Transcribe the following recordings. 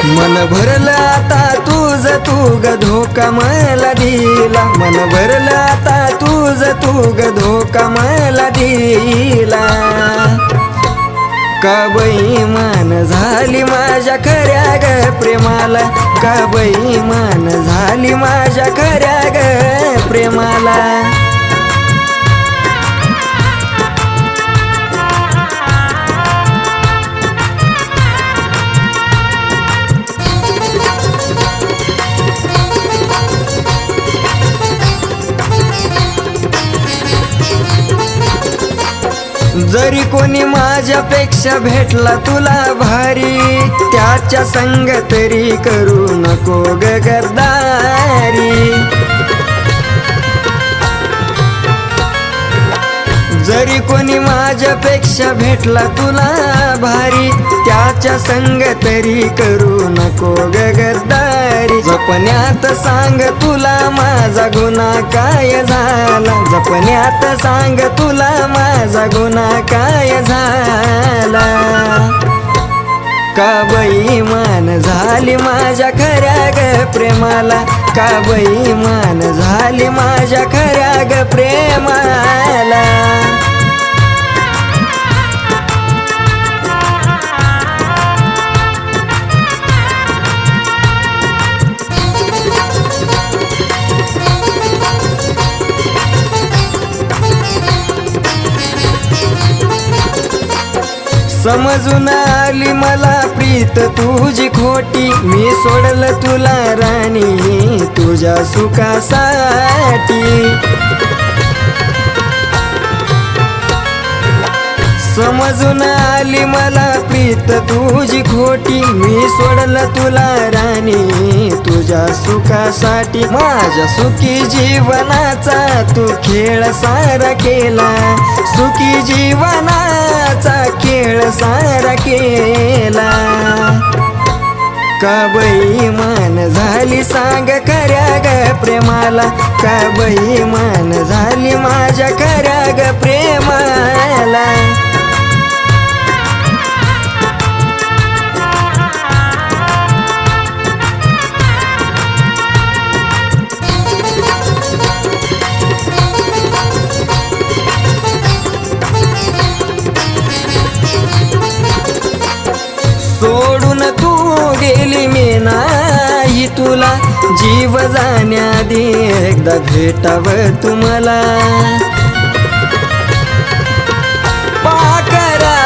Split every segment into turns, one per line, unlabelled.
मन भरलं आता तुझ तू ग धोका मला दिला, मन भरलं आता तुझ ग धोका मला दिला। का बेईमान झाली माझ्या खऱ्या ग प्रेमाला, का बेईमान झाली माझ्या खऱ्या ग प्रेमाला। जरी कोणी माझ्यापेक्षा भेटला तुला भारी, त्याच्या संग तरी करू नको ग गद्दारी। जरी कोणी माझ्यापेक्षा भेटला तुला भारी, त्याच्या संग तरी करू नको ग गद्दारी। जपण्यात सांग तुला माझा गुन्हा काय झाला, जपण्यात सांग तुला माझा गुन्हा काय झाला। का बेईमान झाली माझ्या खऱ्या ग प्रेमाला, का बेईमान झाली माझ्या खऱ्या ग प्रेमाला। समजून आली मला प्रीत तुझी खोटी, मी सोडलं तुला राणी तुझ्या सुखासाठी। समजून आली मला प्रीत तुझी खोटी, मी सोडलं तुला राणी तुझ्या सुखासाठी। माझ्या सुखी जीवनाचा तू खेळ सारा केला, सुखी जीवनाचा खेळ सारा केला। का बेईमान झाली सांग खऱ्या ग प्रेमाला, का बेईमान झाली माझ्या खऱ्या ग प्रेमाला। सोडून तू गेली मी नाही तुला, जीव जाण्याआधी एकदा भेटावं तुम्हाला। पाकरा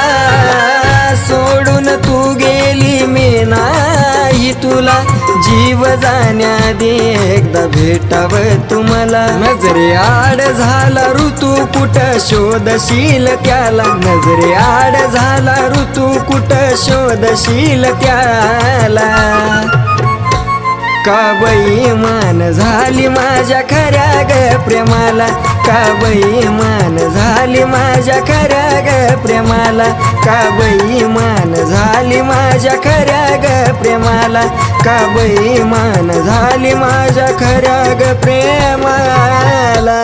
सोडून तू गेली मी नाही तुला, जीव जाण्याआधी एकदा भेटावं तुम्हाला। नजरे आड झाला ऋतू कुठं शोधशील त्याला, नजरे आड झाला ऋतू कुठं शोधशील त्याला। का बेईमान झाली माझ्या खऱ्या ग प्रेमाला, का बेईमान झाली माझ्या खऱ्या ग प्रेमाला, का बेईमान झाली माझ्या खऱ्या ग प्रेमाला, का बेईमान झाली माझ्या खऱ्या ग प्रेमाला।